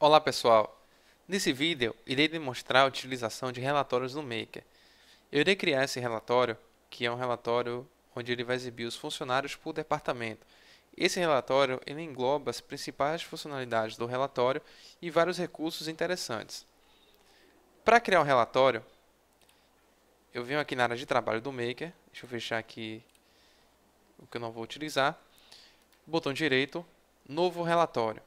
Olá pessoal, nesse vídeo irei demonstrar a utilização de relatórios no Maker. Eu irei criar esse relatório, que é um relatório onde ele vai exibir os funcionários por departamento. Esse relatório ele engloba as principais funcionalidades do relatório e vários recursos interessantes. Para criar um relatório, eu venho aqui na área de trabalho do Maker, deixa eu fechar aqui o que eu não vou utilizar, botão direito, novo relatório.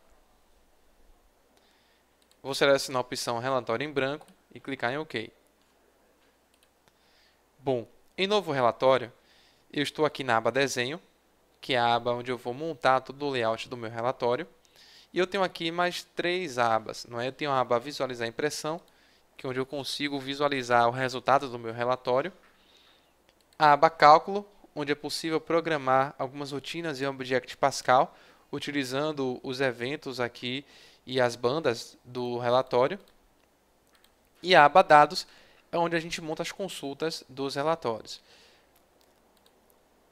Vou selecionar a opção relatório em branco e clicar em OK. Bom, em novo relatório, eu estou aqui na aba Desenho, que é a aba onde eu vou montar todo o layout do meu relatório. E eu tenho aqui mais três abas, não é? Eu tenho a aba Visualizar Impressão, que é onde eu consigo visualizar o resultado do meu relatório. A aba Cálculo, onde é possível programar algumas rotinas em Object Pascal, utilizando os eventos aqui e as bandas do relatório. E a aba Dados, é onde a gente monta as consultas dos relatórios.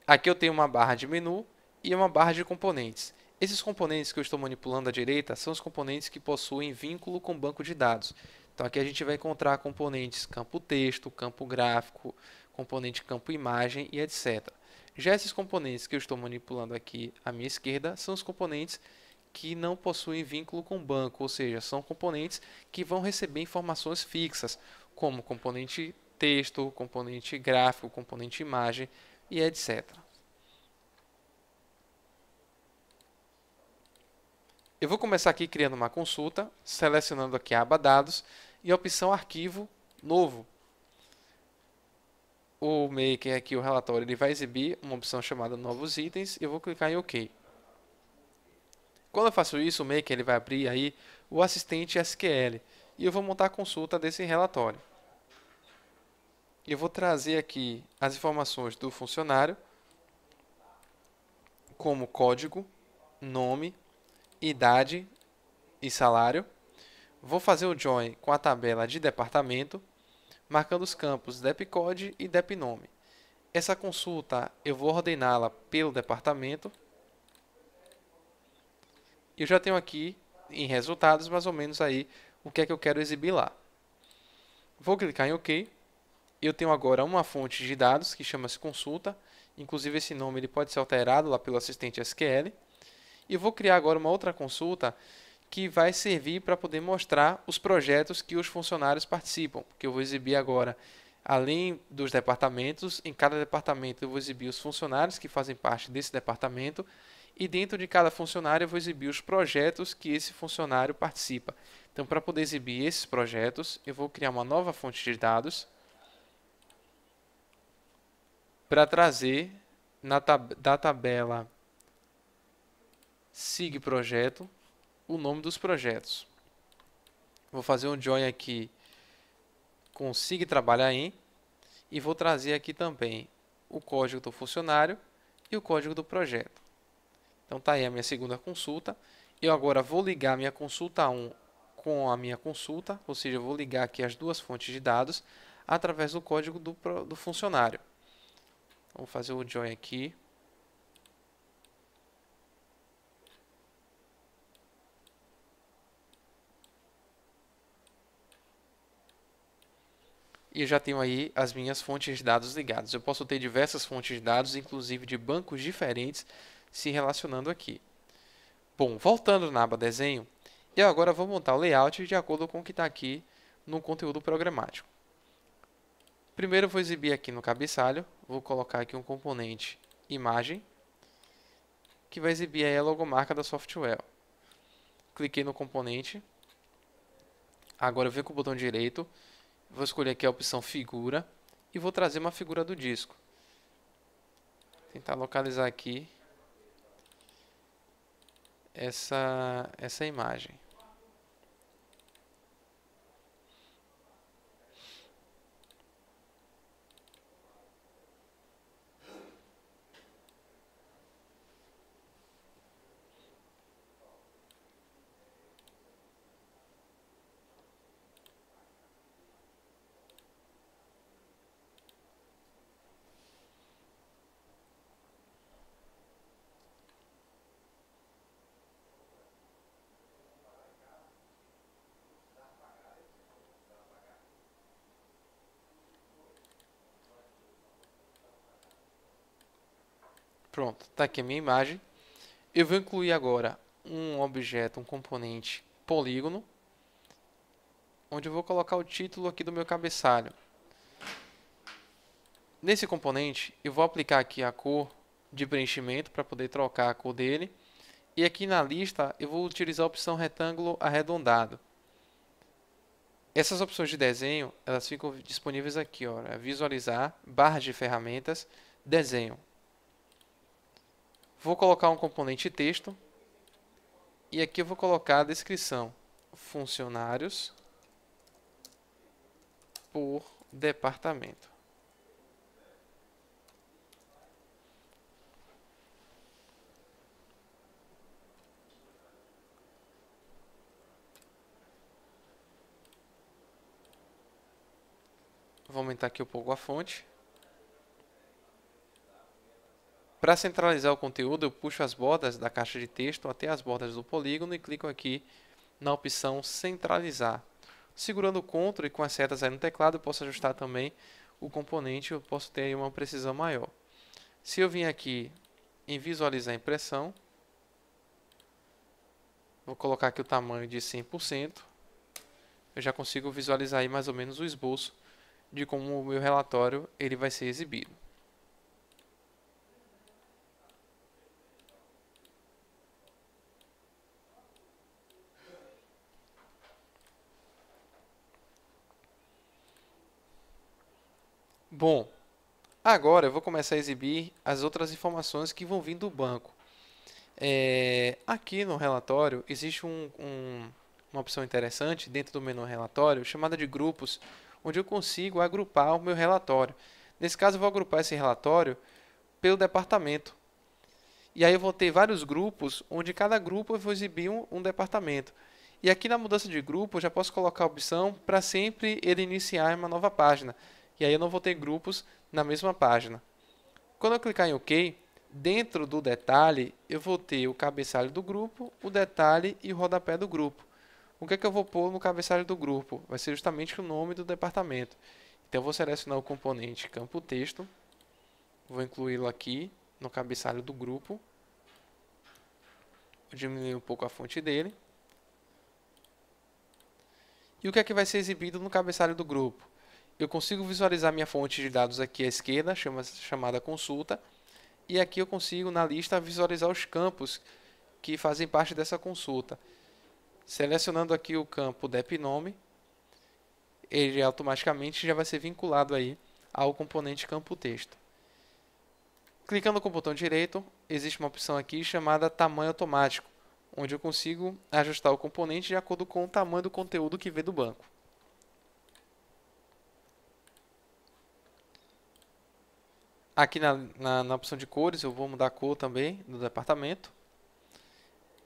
Aqui eu tenho uma barra de menu e uma barra de componentes. Esses componentes que eu estou manipulando à direita são os componentes que possuem vínculo com o banco de dados. Então aqui a gente vai encontrar componentes campo texto, campo gráfico, componente campo imagem e etc. Já esses componentes que eu estou manipulando aqui à minha esquerda são os componentes que não possuem vínculo com o banco, ou seja, são componentes que vão receber informações fixas, como componente texto, componente gráfico, componente imagem e etc. Eu vou começar aqui criando uma consulta, selecionando aqui a aba Dados e a opção Arquivo Novo. O Maker aqui, o relatório, ele vai exibir uma opção chamada Novos Itens e eu vou clicar em OK. Quando eu faço isso, o Maker ele vai abrir aí o assistente SQL e eu vou montar a consulta desse relatório. Eu vou trazer aqui as informações do funcionário, como código, nome, idade e salário. Vou fazer o join com a tabela de departamento, marcando os campos depcode e depnome. Essa consulta eu vou ordená-la pelo departamento. Eu já tenho aqui em resultados mais ou menos aí o que é que eu quero exibir lá. Vou clicar em OK. Eu tenho agora uma fonte de dados que chama-se consulta. Inclusive esse nome ele pode ser alterado lá pelo assistente SQL. E vou criar agora uma outra consulta que vai servir para poder mostrar os projetos que os funcionários participam, porque eu vou exibir agora, além dos departamentos, em cada departamento eu vou exibir os funcionários que fazem parte desse departamento e dentro de cada funcionário eu vou exibir os projetos que esse funcionário participa. Então, para poder exibir esses projetos, eu vou criar uma nova fonte de dados para trazer da tabela SIG projeto o nome dos projetos. Vou fazer um join aqui com SIG trabalhar em e vou trazer aqui também o código do funcionário e o código do projeto. Então está aí a minha segunda consulta. Eu agora vou ligar a minha consulta 1 com a minha consulta, ou seja, eu vou ligar aqui as duas fontes de dados através do código do funcionário. Vou fazer o join aqui. E eu já tenho aí as minhas fontes de dados ligadas. Eu posso ter diversas fontes de dados, inclusive de bancos diferentes, se relacionando aqui. Bom, voltando na aba Desenho, eu agora vou montar o layout de acordo com o que está aqui no conteúdo programático. Primeiro eu vou exibir aqui no cabeçalho, vou colocar aqui um componente imagem, que vai exibir aí a logomarca da Software. Cliquei no componente, agora eu venho com o botão direito, vou escolher aqui a opção figura e vou trazer uma figura do disco. Tentar localizar aqui essa imagem. Pronto, está aqui a minha imagem. Eu vou incluir agora um objeto, um componente polígono, onde eu vou colocar o título aqui do meu cabeçalho. Nesse componente, eu vou aplicar aqui a cor de preenchimento para poder trocar a cor dele. E aqui na lista, eu vou utilizar a opção retângulo arredondado. Essas opções de desenho, elas ficam disponíveis aqui, ó, visualizar, barra de ferramentas, desenho. Vou colocar um componente texto e aqui eu vou colocar a descrição: funcionários por departamento. Vou aumentar aqui um pouco a fonte. Para centralizar o conteúdo, eu puxo as bordas da caixa de texto até as bordas do polígono e clico aqui na opção centralizar. Segurando o Ctrl e com as setas aí no teclado, eu posso ajustar também o componente, eu posso ter aí uma precisão maior. Se eu vim aqui em visualizar a impressão, vou colocar aqui o tamanho de 100%, eu já consigo visualizar aí mais ou menos o esboço de como o meu relatório ele vai ser exibido. Bom, agora eu vou começar a exibir as outras informações que vão vir do banco. Aqui no relatório existe uma opção interessante dentro do menu relatório chamada de grupos, onde eu consigo agrupar o meu relatório. Nesse caso eu vou agrupar esse relatório pelo departamento. E aí eu vou ter vários grupos, onde cada grupo eu vou exibir um departamento. E aqui na mudança de grupo eu já posso colocar a opção para sempre ele iniciar uma nova página. E aí eu não vou ter grupos na mesma página. Quando eu clicar em OK, dentro do detalhe, eu vou ter o cabeçalho do grupo, o detalhe e o rodapé do grupo. O que é que eu vou pôr no cabeçalho do grupo? Vai ser justamente o nome do departamento. Então eu vou selecionar o componente campo texto, vou incluí-lo aqui no cabeçalho do grupo, vou diminuir um pouco a fonte dele. E o que é que vai ser exibido no cabeçalho do grupo? Eu consigo visualizar minha fonte de dados aqui à esquerda, chamada consulta, e aqui eu consigo na lista visualizar os campos que fazem parte dessa consulta. Selecionando aqui o campo DEPNOME, ele automaticamente já vai ser vinculado aí ao componente campo texto. Clicando com o botão direito, existe uma opção aqui chamada tamanho automático, onde eu consigo ajustar o componente de acordo com o tamanho do conteúdo que vem do banco. Aqui na opção de cores, eu vou mudar a cor também do departamento.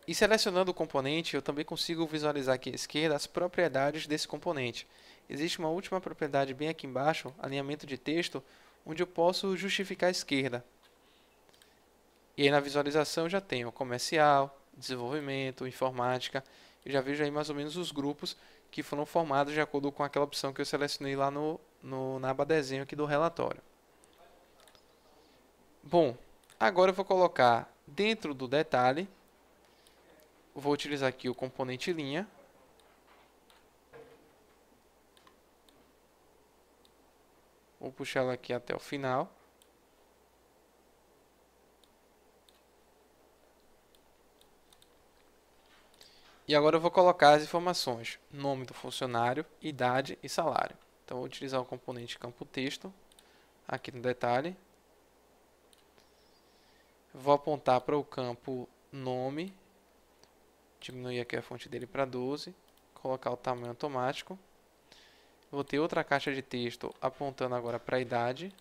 E selecionando o componente, eu também consigo visualizar aqui à esquerda as propriedades desse componente. Existe uma última propriedade bem aqui embaixo, alinhamento de texto, onde eu posso justificar a esquerda. E aí na visualização eu já tenho comercial, desenvolvimento, informática. Eu já vejo aí mais ou menos os grupos que foram formados de acordo com aquela opção que eu selecionei lá na aba desenho aqui do relatório. Bom, agora eu vou colocar dentro do detalhe, vou utilizar aqui o componente linha. Vou puxar ela aqui até o final. E agora eu vou colocar as informações: nome do funcionário, idade e salário. Então vou utilizar o componente campo texto aqui no detalhe. Vou apontar para o campo nome, diminuir aqui a fonte dele para 12, colocar o tamanho automático. Vou ter outra caixa de texto apontando agora para a idade.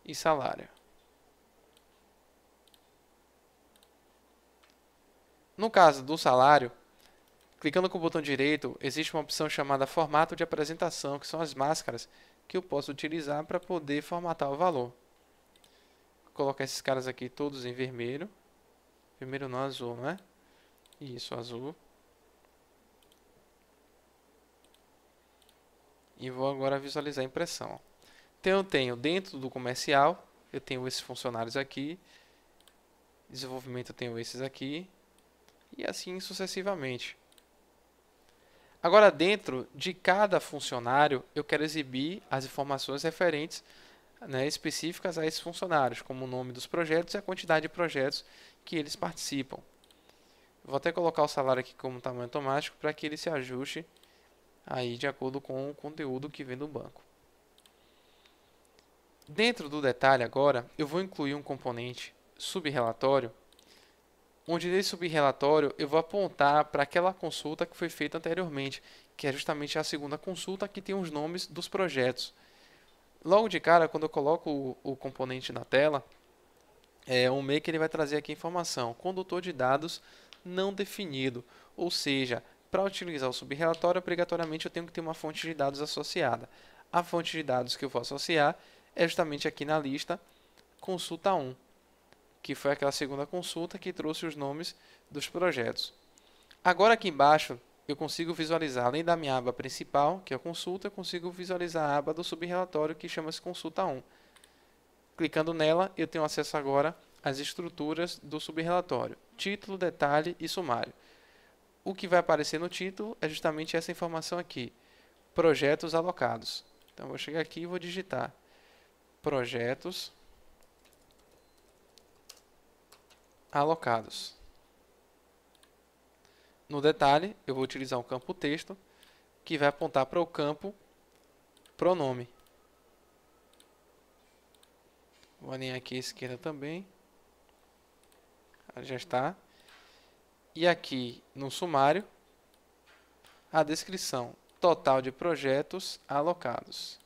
E salário. No caso do salário, clicando com o botão direito, existe uma opção chamada formato de apresentação, que são as máscaras que eu posso utilizar para poder formatar o valor. Vou colocar esses caras aqui todos em vermelho. Vermelho não, azul, não é? Isso, azul. E vou agora visualizar a impressão. Então eu tenho dentro do comercial, eu tenho esses funcionários aqui, desenvolvimento eu tenho esses aqui, e assim sucessivamente. Agora dentro de cada funcionário, eu quero exibir as informações referentes, né, específicas a esses funcionários, como o nome dos projetos e a quantidade de projetos que eles participam. Vou até colocar o salário aqui como tamanho automático para que ele se ajuste aí de acordo com o conteúdo que vem do banco. Dentro do detalhe agora, eu vou incluir um componente subrelatório, onde nesse subrelatório eu vou apontar para aquela consulta que foi feita anteriormente, que é justamente a segunda consulta que tem os nomes dos projetos. Logo de cara, quando eu coloco o componente na tela, o make ele vai trazer aqui a informação, condutor de dados não definido, ou seja, para utilizar o subrelatório, obrigatoriamente eu tenho que ter uma fonte de dados associada. A fonte de dados que eu vou associar é justamente aqui na lista consulta 1, que foi aquela segunda consulta que trouxe os nomes dos projetos. Agora aqui embaixo eu consigo visualizar, além da minha aba principal, que é a consulta, eu consigo visualizar a aba do subrelatório que chama-se consulta 1. Clicando nela, eu tenho acesso agora às estruturas do subrelatório, título, detalhe e sumário. O que vai aparecer no título é justamente essa informação aqui, projetos alocados. Então eu vou chegar aqui e vou digitar projetos alocados. No detalhe, eu vou utilizar um campo texto que vai apontar para o campo pronome. Vou alinhar aqui à esquerda também. Já está. E aqui no sumário, a descrição total de projetos alocados.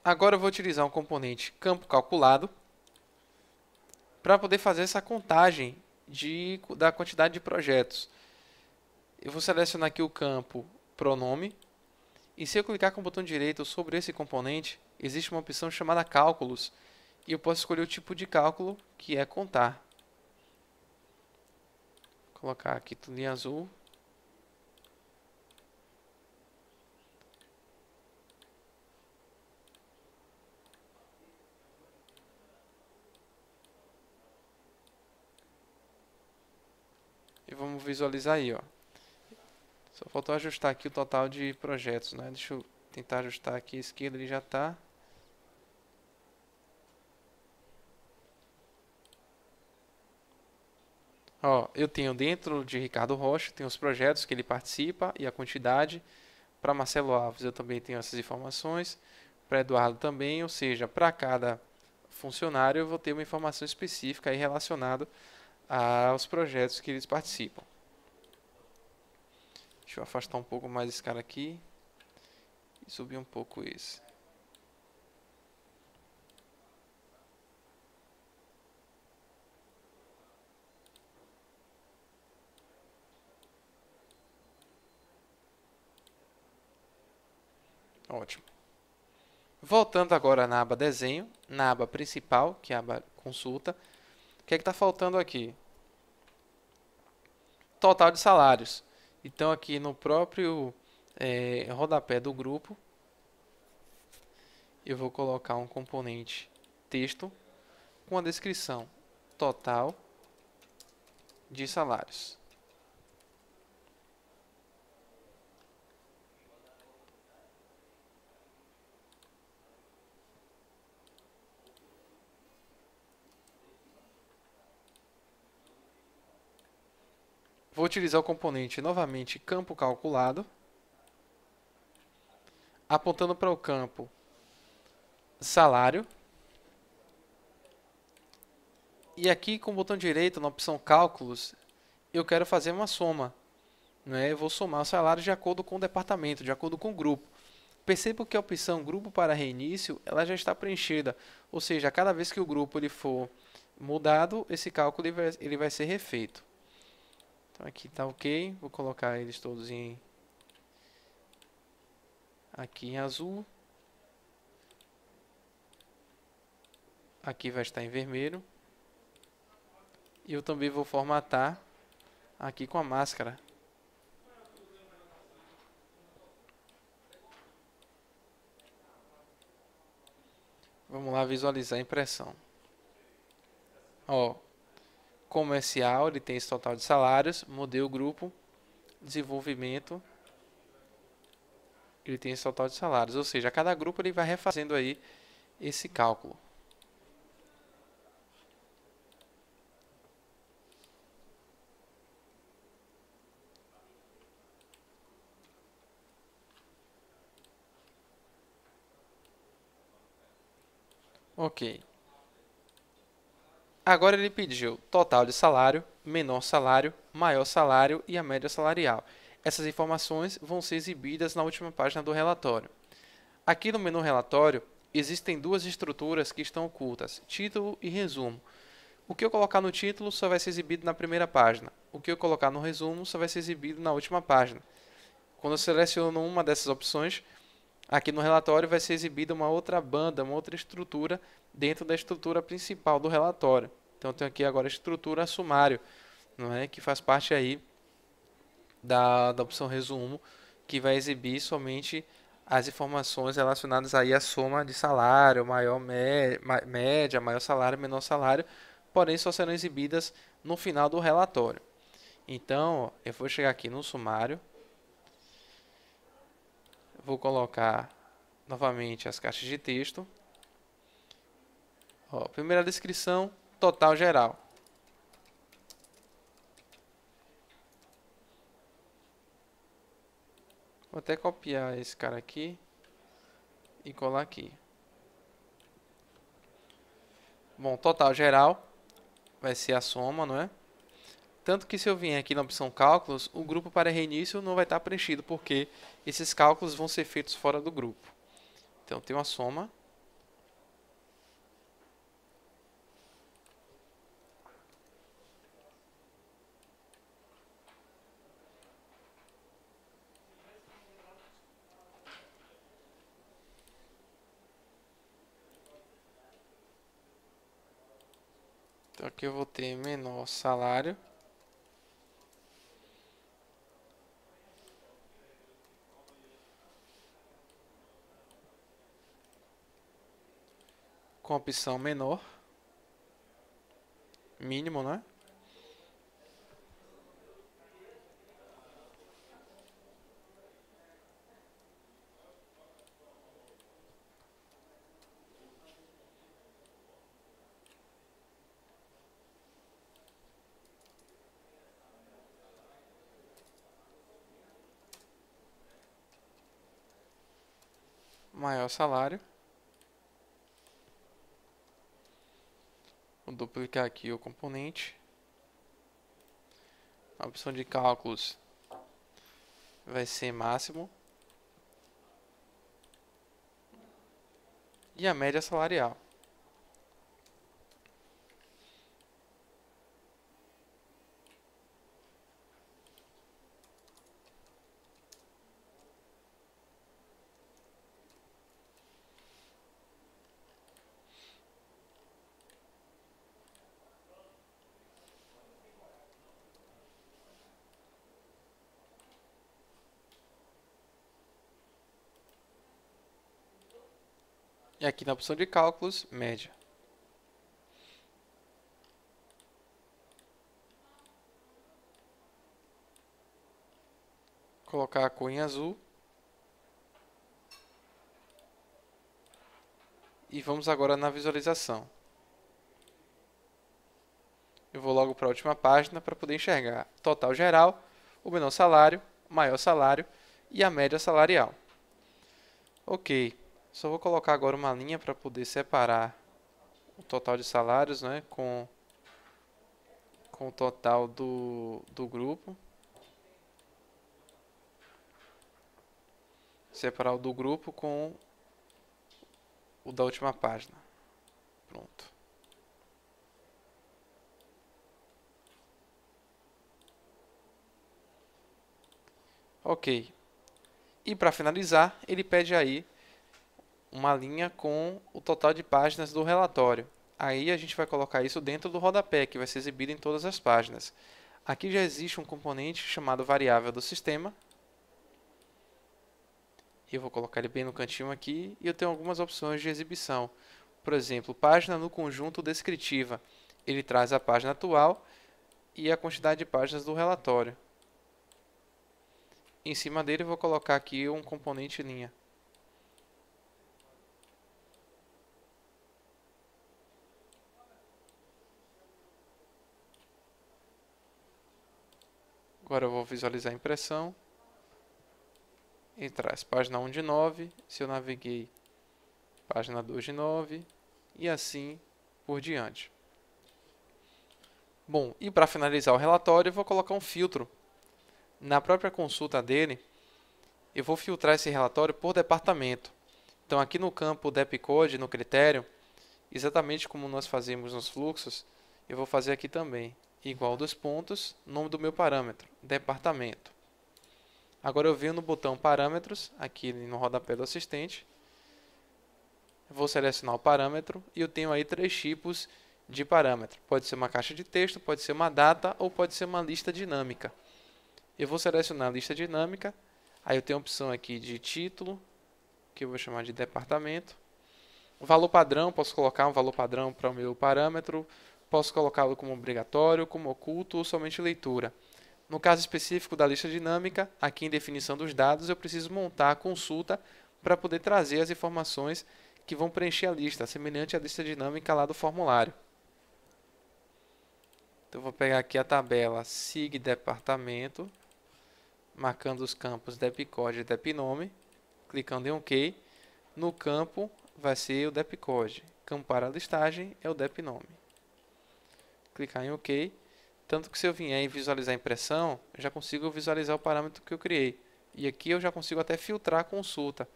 Agora eu vou utilizar um componente campo calculado para poder fazer essa contagem da quantidade de projetos. Eu vou selecionar aqui o campo pronome e se eu clicar com o botão direito sobre esse componente, existe uma opção chamada cálculos e eu posso escolher o tipo de cálculo que é contar. Vou colocar aqui tudo em azul. E vamos visualizar aí, ó. Só faltou ajustar aqui o total de projetos, né? Deixa eu tentar ajustar aqui à esquerda, ele já está. Ó, eu tenho dentro de Ricardo Rocha, tem os projetos que ele participa e a quantidade. Para Marcelo Alves eu também tenho essas informações. Para Eduardo também, ou seja, para cada funcionário eu vou ter uma informação específica aí relacionada aos projetos que eles participam. Deixa eu afastar um pouco mais esse cara aqui e subir um pouco esse. Ótimo. Voltando agora na aba desenho, na aba principal, que é a aba consulta, o que é que está faltando aqui? Total de salários. Então aqui no próprio rodapé do grupo, eu vou colocar um componente texto com a descrição total de salários. Vou utilizar o componente novamente campo calculado, apontando para o campo salário. E aqui com o botão direito, na opção cálculos, eu quero fazer uma soma. Eu vou somar os salários de acordo com o departamento, de acordo com o grupo. Percebo que a opção grupo para reinício, ela já está preenchida. Ou seja, cada vez que o grupo ele for mudado, esse cálculo ele vai ser refeito. Então aqui está ok, vou colocar eles todos aqui em azul. aqui vai estar em vermelho. E eu também vou formatar aqui com a máscara. Vamos lá visualizar a impressão. Ó, comercial, ele tem esse total de salários. Mudei o grupo. Desenvolvimento, ele tem esse total de salários. Ou seja, a cada grupo ele vai refazendo aí esse cálculo. Ok. Agora ele pediu total de salário, menor salário, maior salário e a média salarial. Essas informações vão ser exibidas na última página do relatório. Aqui no menu relatório, existem duas estruturas que estão ocultas, título e resumo. O que eu colocar no título só vai ser exibido na primeira página. O que eu colocar no resumo só vai ser exibido na última página. Quando eu seleciono uma dessas opções, aqui no relatório vai ser exibida uma outra banda, uma outra estrutura dentro da estrutura principal do relatório. Então, eu tenho aqui agora a estrutura sumário, não é? Que faz parte aí da opção resumo, que vai exibir somente as informações relacionadas aí à soma de salário, média, maior salário, menor salário, porém só serão exibidas no final do relatório. Então, ó, eu vou chegar aqui no sumário, vou colocar novamente as caixas de texto. Ó, primeira descrição, total geral. Vou até copiar esse cara aqui e colar aqui. Bom, total geral vai ser a soma, não é? Tanto que se eu vier aqui na opção cálculos, o grupo para reinício não vai estar preenchido, porque esses cálculos vão ser feitos fora do grupo. Então, tem uma soma. Então, aqui eu vou ter menor salário. Com a opção menor. Mínimo, né? Maior salário. Vou duplicar aqui o componente. A opção de cálculos vai ser máximo. E a média salarial. E aqui na opção de cálculos, média. Colocar a cor em azul. E vamos agora na visualização. Eu vou logo para a última página para poder enxergar total geral, o menor salário, maior salário e a média salarial. Ok, só vou colocar agora uma linha para poder separar o total de salários, né, com o total do grupo. Separar o do grupo com o da última página. Pronto. Ok. E para finalizar, ele pede aí uma linha com o total de páginas do relatório. Aí a gente vai colocar isso dentro do rodapé, que vai ser exibido em todas as páginas. Aqui já existe um componente chamado variável do sistema. Eu vou colocar ele bem no cantinho aqui e eu tenho algumas opções de exibição. Por exemplo, página no conjunto descritiva. Ele traz a página atual e a quantidade de páginas do relatório. Em cima dele eu vou colocar aqui um componente linha. Agora eu vou visualizar a impressão. Ele traz página 1 de 9, se eu naveguei, página 2 de 9 e assim por diante. Bom, e para finalizar o relatório, eu vou colocar um filtro. Na própria consulta dele, eu vou filtrar esse relatório por departamento. Então aqui no campo Depcode, no critério, exatamente como nós fazemos nos fluxos, eu vou fazer aqui também. Igual dos pontos, nome do meu parâmetro, departamento. Agora eu venho no botão parâmetros, aqui no rodapé do assistente. Vou selecionar o parâmetro e eu tenho aí 3 tipos de parâmetro. Pode ser uma caixa de texto, pode ser uma data ou pode ser uma lista dinâmica. Eu vou selecionar a lista dinâmica, aí eu tenho a opção aqui de título, que eu vou chamar de departamento. O valor padrão, posso colocar um valor padrão para o meu parâmetro, posso colocá-lo como obrigatório, como oculto ou somente leitura. No caso específico da lista dinâmica, aqui em definição dos dados, eu preciso montar a consulta para poder trazer as informações que vão preencher a lista, semelhante à lista dinâmica lá do formulário. Então, eu vou pegar aqui a tabela SIG departamento, marcando os campos Depcode e Depnome, clicando em OK. No campo vai ser o Depcode. Campo para a listagem é o Depnome. Clicar em OK. Tanto que se eu vier e visualizar a impressão, eu já consigo visualizar o parâmetro que eu criei. E aqui eu já consigo até filtrar a consulta.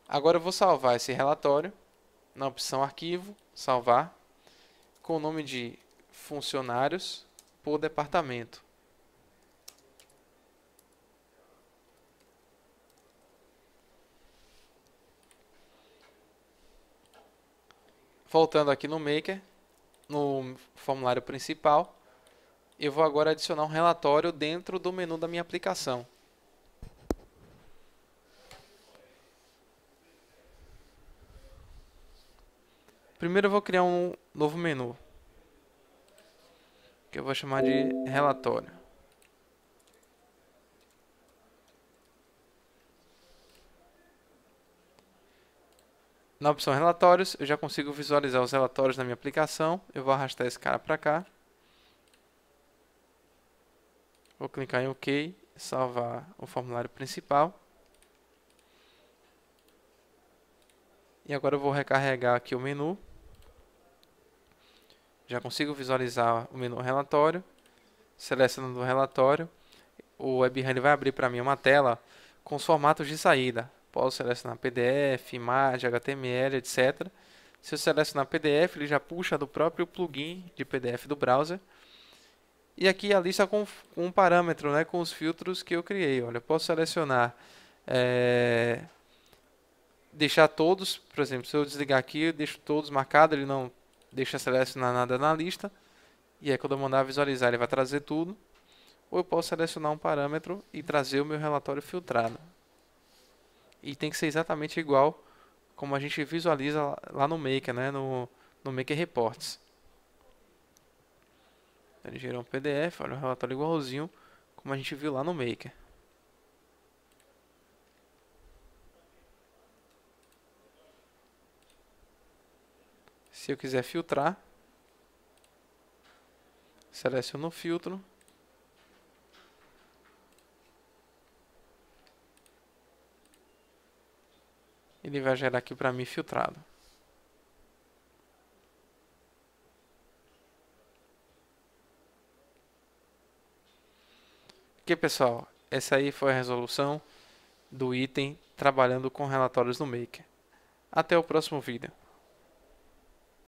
Agora eu vou salvar esse relatório na opção Arquivo, Salvar, com o nome de Funcionários por Departamento. Voltando aqui no Maker, no formulário principal, eu vou agora adicionar um relatório dentro do menu da minha aplicação. Primeiro eu vou criar um novo menu, que eu vou chamar de relatório. Na opção relatórios, eu já consigo visualizar os relatórios na minha aplicação. Eu vou arrastar esse cara para cá. Vou clicar em OK, salvar o formulário principal. E agora eu vou recarregar aqui o menu. Já consigo visualizar o menu relatório. Selecionando o relatório, o WebRAM vai abrir para mim uma tela com os formatos de saída. Posso selecionar PDF, imagem, HTML, etc. Se eu selecionar PDF, ele já puxa do próprio plugin de PDF do browser. E aqui a lista com um parâmetro, né, com os filtros que eu criei. Olha, eu posso selecionar, deixar todos, por exemplo, se eu desligar aqui, eu deixo todos marcados, ele não deixa selecionar nada na lista. E aí quando eu mandar visualizar, ele vai trazer tudo. Ou eu posso selecionar um parâmetro e trazer o meu relatório filtrado. E tem que ser exatamente igual como a gente visualiza lá no Maker, né? no Maker Reports. Ele gerou um PDF, olha o relatório igualzinho como a gente viu lá no Maker. Se eu quiser filtrar, seleciono o filtro. Ele vai gerar aqui para mim filtrado. Ok, pessoal, essa aí foi a resolução do item trabalhando com relatórios no Maker. Até o próximo vídeo.